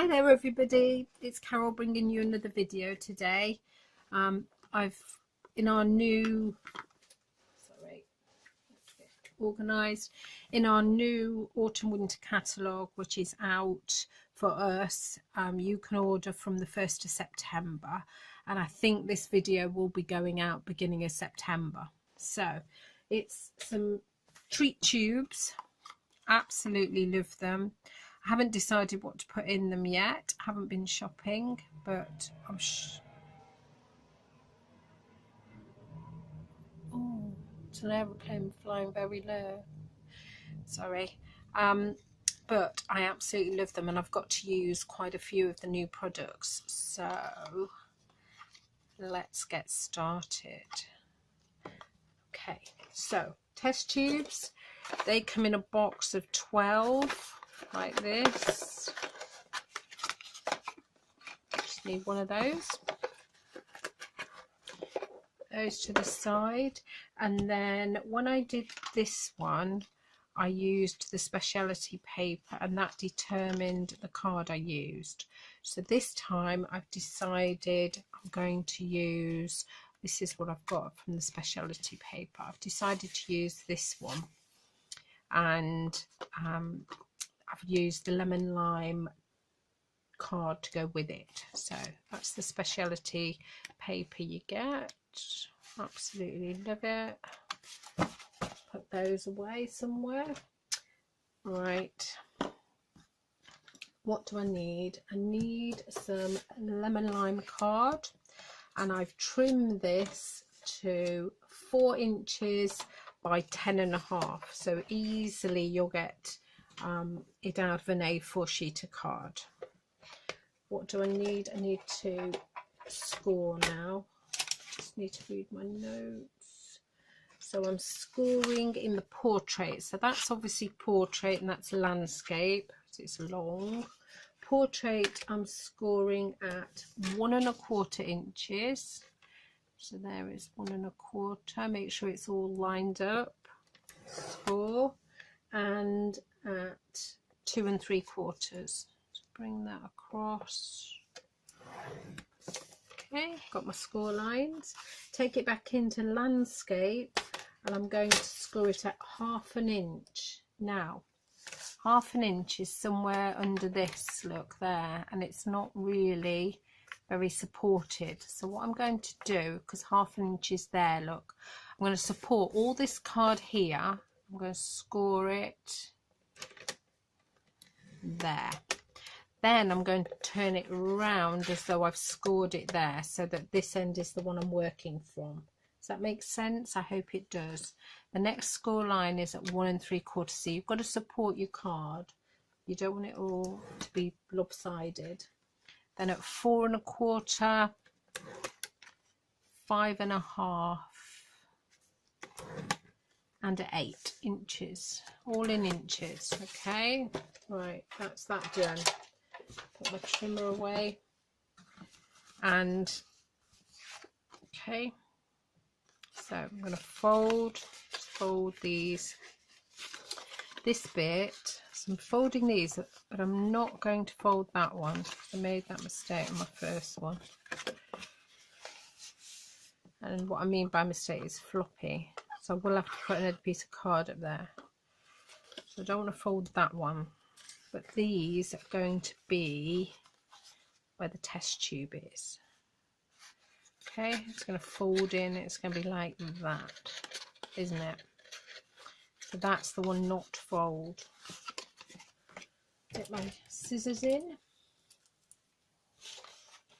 Hi there everybody, it's Carol bringing you another video today. In our new organised in our new autumn winter catalogue, which is out for us. You can order from the 1st of September, and I think this video will be going out beginning of September. So it's some treat tubes, absolutely love them. I haven't decided what to put in them yet. I haven't been shopping, but I'm oh, it's an aeroplane flying very low. Sorry. But I absolutely love them, and I've got to use quite a few of the new products. So let's get started. Okay, so test tubes, they come in a box of 12 like this. Just need one of those to the side. And then when I did this one, I used the speciality paper, and that determined the card I used. So this time I've decided I'm going to use, this is what I've got from the speciality paper. I've decided to use this one, and I've used the lemon lime card to go with it. So that's the speciality paper you get. Absolutely love it. Put those away somewhere. Right, what do I need? I need some lemon lime card, and I've trimmed this to 4 inches by 10.5, so easily you'll get it out of an A4 sheet of card. What do I need? I need to score now. Just need to read my notes. So I'm scoring in the portrait. So that's obviously portrait, and that's landscape. So it's long. Portrait, I'm scoring at 1.25 inches. So there is 1.25. Make sure it's all lined up. Score. And at 2 3/4. Bring that across. Okay, got my score lines. Take it back into landscape, and I'm going to score it at 1/2 inch. Now 1/2 inch is somewhere under this, look there, and it's not really very supported. So what I'm going to do, because 1/2 inch is there, look, I'm going to support all this card here. I'm going to score it there. Then I'm going to turn it around as though I've scored it there, so that this end is the one I'm working from. Does that make sense? I hope it does. The next score line is at 1 3/4. So you've got to support your card. You don't want it all to be lopsided. Then at 4 1/4, 5 1/2, and at 8 inches. All in inches. Okay. Right, that's that done. Put my trimmer away, and okay, so I'm going to fold this bit. So I'm folding these, but I'm not going to fold that one because I made that mistake on my first one. And what I mean by mistake is floppy, so I will have to put another piece of card up there. So I don't want to fold that one. But these are going to be where the test tube is. Okay, it's going to fold in. It's going to be like that, isn't it? So that's the one not to fold. Get my scissors in.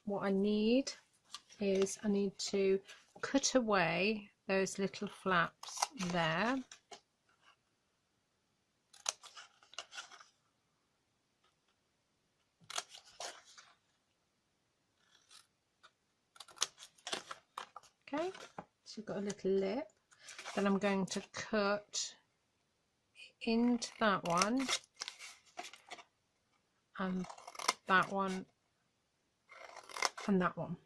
What I need is I need to cut away those little flaps there. Okay, so you've got a little lip. Then I'm going to cut into that one, and that one, and that one.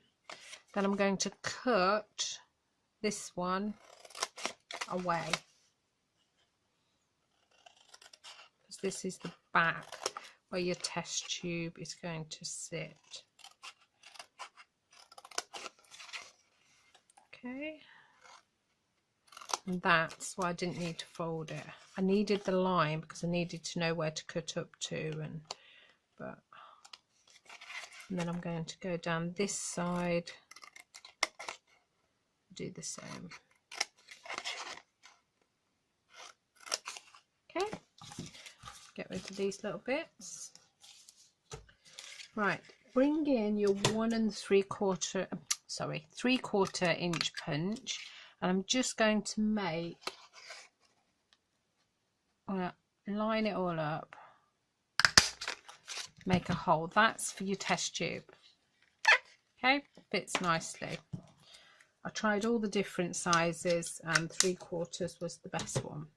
Then I'm going to cut this one away, because this is the back. where your test tube is going to sit. Okay, and that's why I didn't need to fold it. I needed the line because I needed to know where to cut up to, and then I'm going to go down this side, do the same. Okay, get rid of these little bits. Right, bring in your 1 3/4 inch punch, and I'm just going to make, line it all up, make a hole. That's for your test tube. Okay, fits nicely. I tried all the different sizes and 3/4 was the best one.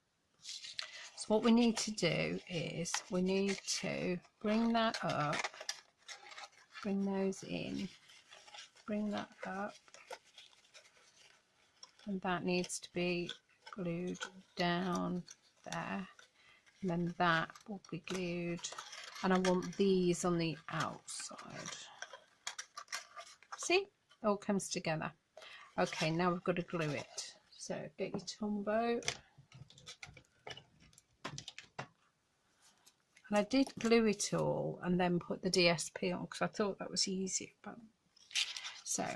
So what we need to do is we need to bring that up, bring those in, bring that up, and that needs to be glued down there, and then that will be glued, and I want these on the outside. See, it all comes together. Okay, now we've got to glue it. So get your Tombow, and I did glue it all and then put the DSP on because I thought that was easier. But so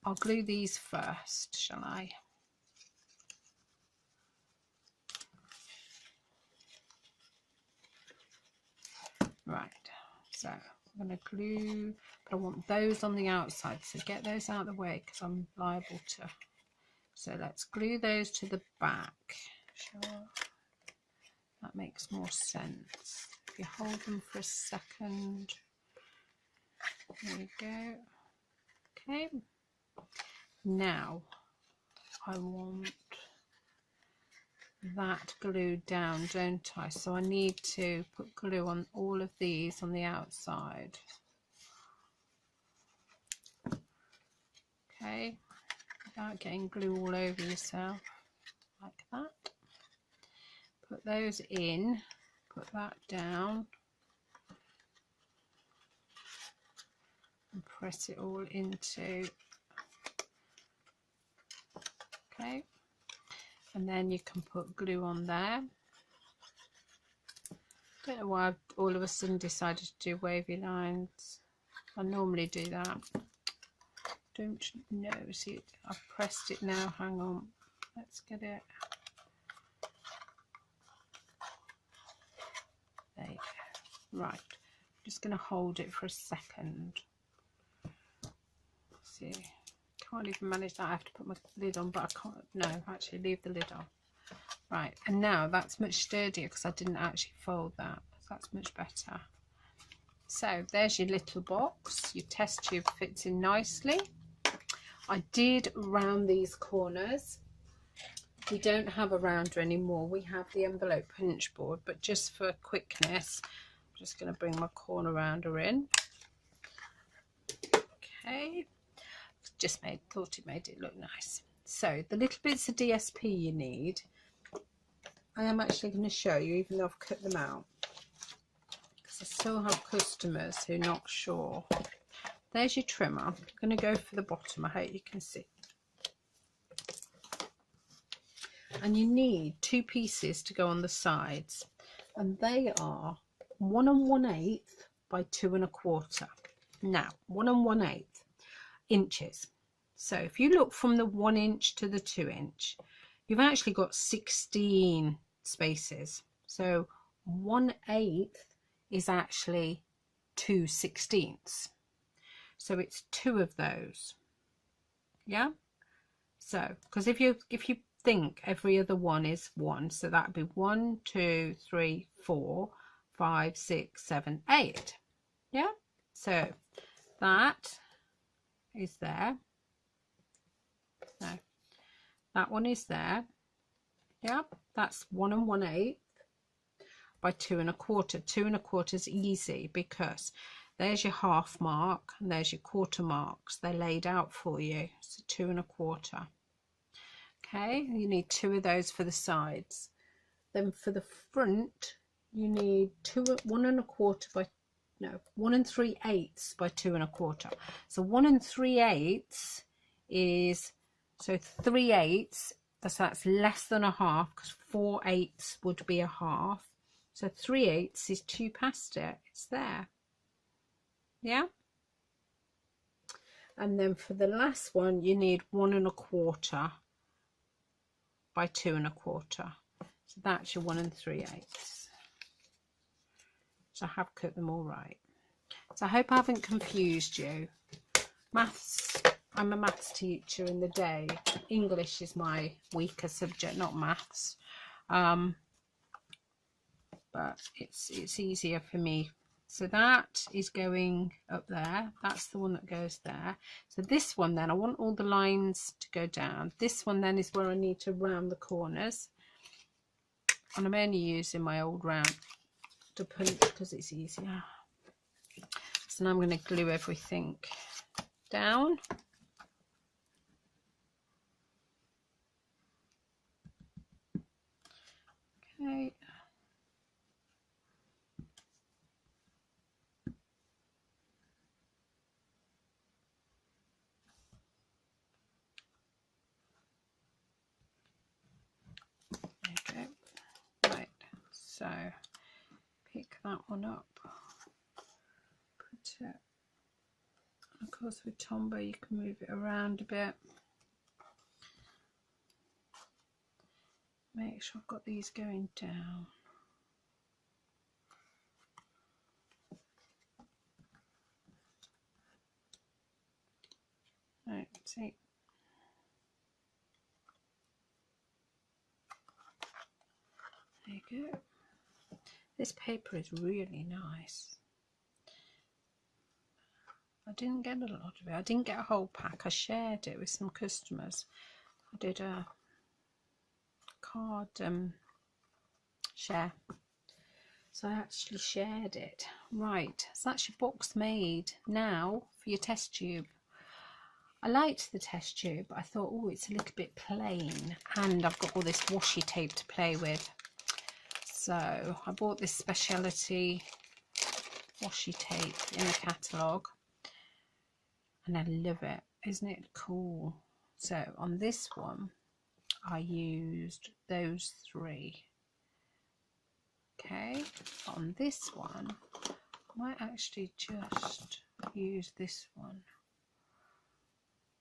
I'll glue these first, shall I? Right, so I'm going to glue, but I want those on the outside, so get those out of the way because I'm liable to. So let's glue those to the back. Sure, that makes more sense. If you hold them for a second, there we go. Okay, now I want that glued down, don't I? So I need to put glue on all of these on the outside. Okay, without getting glue all over yourself, like that. Put those in, put that down, and press it all into. Okay, and then you can put glue on there. Don't know why I've all of a sudden decided to do wavy lines. I normally do that. Don't know. See, I've pressed it now. Hang on. Let's get it. There you go. Right. I'm just going to hold it for a second. See, can't even manage that. I have to put my lid on, but I can't. No, actually, leave the lid on. Right, and now that's much sturdier because I didn't actually fold that. That's much better. So there's your little box. Your test tube fits in nicely. I did round these corners. We don't have a rounder anymore. We have the envelope punch board, but just for quickness, I'm just going to bring my corner rounder in. Okay, thought it made it look nice. So the little bits of DSP you need, I am actually going to show you, even though I've cut them out, because I still have customers who are not sure. There's your trimmer. I'm going to go for the bottom. I hope you can see. And you need 2 pieces to go on the sides, and they are 1 1/8 by 2 1/4. Now 1 1/8 inches. So if you look from the 1 inch to the 2 inch, you've actually got 16 spaces. So 1/8 is actually 2/16. So it's 2 of those. Yeah. So because if you think every other one is 1, so that'd be 1 2 3 4 5 6 7 8. Yeah. So that is there. No, that one is there. Yeah, that's 1 1/8 by 2 1/4. 2 1/4 is easy because there's your half mark and there's your quarter marks. They're laid out for you. So 2 1/4. Okay, you need 2 of those for the sides. Then for the front, you need 1 1/4 by no, 1 3/8 by 2 1/4. So 1 3/8 is, so 3/8, that's less than a half, because 4/8 would be a half. So 3/8 is 2 past it. It's there. Yeah. And then for the last one, you need 1 1/4 by 2 1/4. So that's your 1 3/8. So I have cut them all right. So I hope I haven't confused you. Maths, I'm a maths teacher in the day. English is my weaker subject, not maths. But it's easier for me. So that is going up there. That's the one that goes there. So this one then, I want all the lines to go down. This one then is where I need to round the corners. And I'm only using my old round to punch because it's easier. So now I'm going to glue everything down. Okay. Right, so pick that one up, put it, of course with Tombow you can move it around a bit, make sure I've got these going down. Right, see, there you go. This paper is really nice. I didn't get a lot of it. I didn't get a whole pack. I shared it with some customers. I did a card share. So I actually shared it. Right, so that's your box made. Now for your test tube. I liked the test tube, but I thought, oh, it's a little bit plain. And I've got all this washi tape to play with. So I bought this speciality washi tape in the catalogue. And I love it. Isn't it cool? So on this one, I used those 3. Okay. On this one, I might actually just use this one.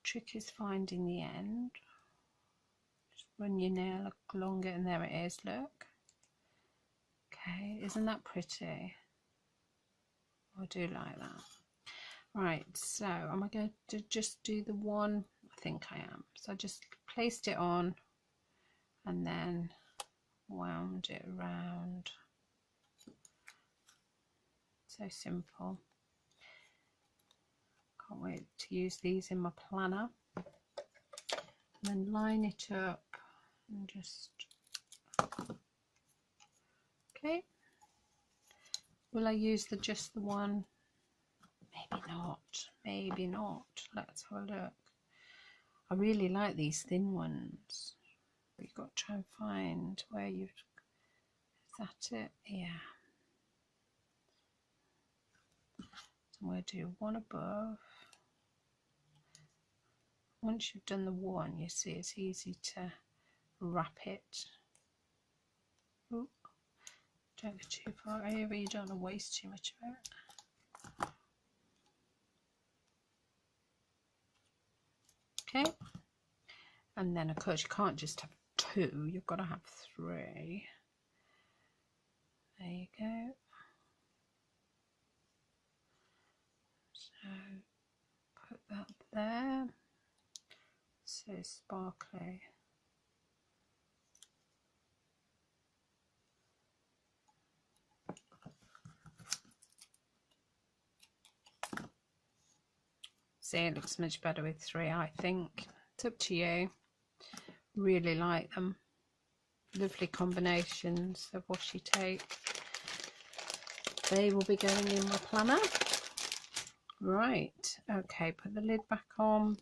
Trick is finding the end. Just run your nail along it and there it is, look. Okay, isn't that pretty? I do like that. Right, so am I going to just do the one? I think I am. So I just placed it on and then wound it around. So simple. Can't wait to use these in my planner. And then line it up and just, okay. Will I use just the one? Maybe not, maybe not. Let's have a look. I really like these thin ones. But you've got to try and find where you've, is that it? Yeah. So I'm going to do one above. Once you've done the one, you see it's easy to wrap it. Ooh. Don't go too far over, you don't want to waste too much of it. Okay, and then of course you can't just have 2, you've got to have 3. There you go. So put that there. So sparkly. See, it looks much better with 3, I think. It's up to you. Really like them. Lovely combinations of washi tape. They will be going in my planner. Right, okay, put the lid back on.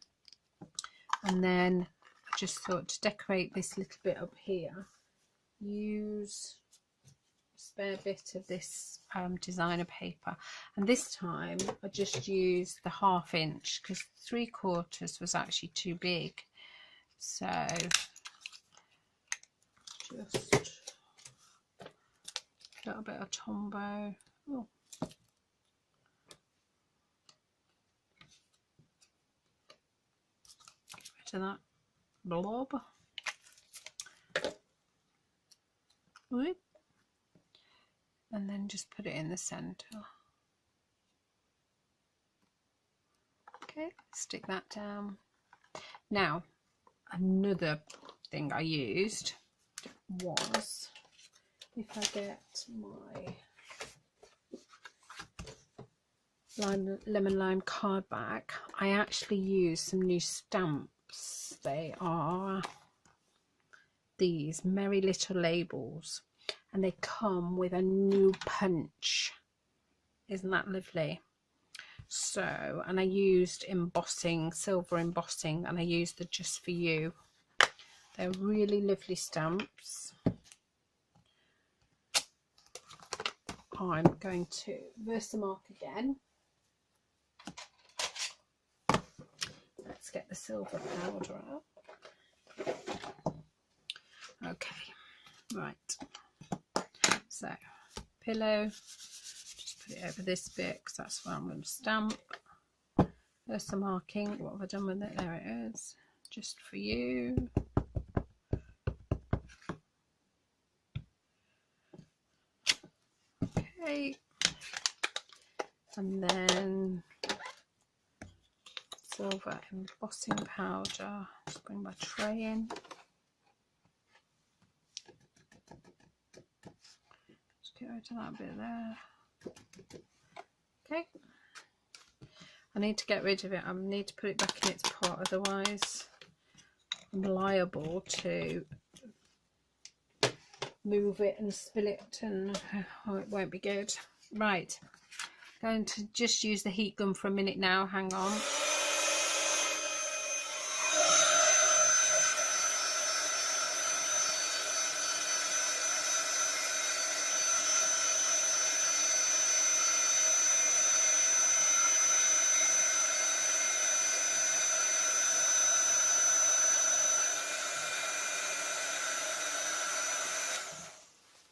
And then I just thought to decorate this little bit up here, use spare bit of this designer paper, and this time I just used the 1/2 inch because 3/4 was actually too big. So just a little bit of Tombow. Oh. Get rid of that blob. And then just put it in the center. Okay, stick that down. Now, another thing I used was, if I get my lemon lime card back, I actually used some new stamps. They are these Merry Little Labels, and they come with a new punch. Isn't that lovely? So, and I used embossing, silver embossing, and I used the Just For You. They're really lovely stamps. I'm going to Versamark again. Let's get the silver powder out. Okay, right. So, pillow, just put it over this bit because that's where I'm going to stamp. There's some marking. What have I done with it? There it is. Just For You. Okay. And then silver embossing powder. Just bring my tray in. Just get rid of that bit there. Okay. I need to get rid of it. I need to put it back in its pot, otherwise I'm liable to move it and spill it, and it won't be good. Right, going to just use the heat gun for a minute now. Hang on.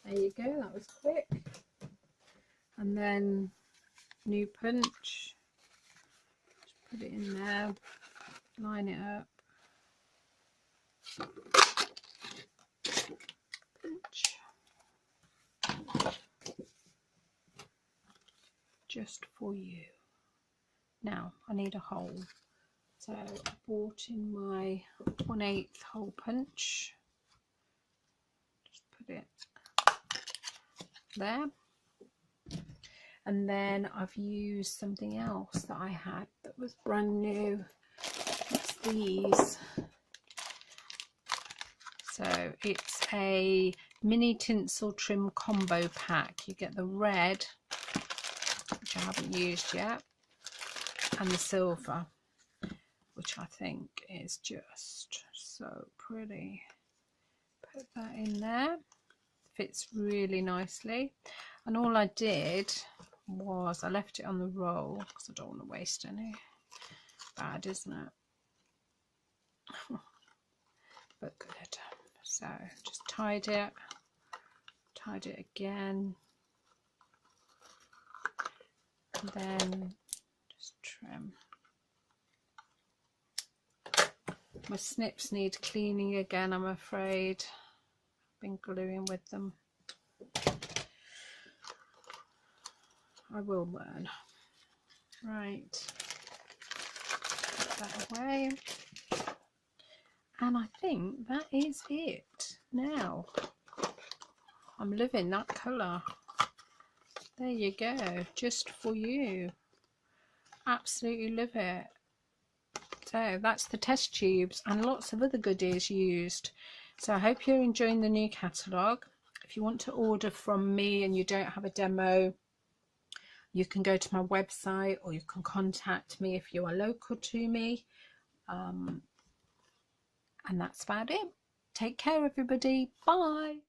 There you go, that was quick. And then new punch, just put it in there, line it up, punch, Just For You. Now I need a hole, so I brought in my 1/8 hole punch, just put it there. And then I've used something else that I had that was brand new. It's these. So it's a mini tinsel trim combo pack. You get the red, which I haven't used yet, and the silver, which I think is just so pretty. Put that in there. Fits really nicely. And all I did was I left it on the roll because I don't want to waste any. Bad, isn't it? But good. So just tied it again, and then just trim. My snips need cleaning again, I'm afraid. I've been gluing with them. I will learn. Right, put that away. And I think that is it now. I'm loving that colour. There you go, Just For You. Absolutely love it. So that's the test tubes and lots of other goodies used. So I hope you're enjoying the new catalogue. If you want to order from me and you don't have a demo, you can go to my website, or you can contact me if you are local to me. And that's about it. Take care, everybody. Bye.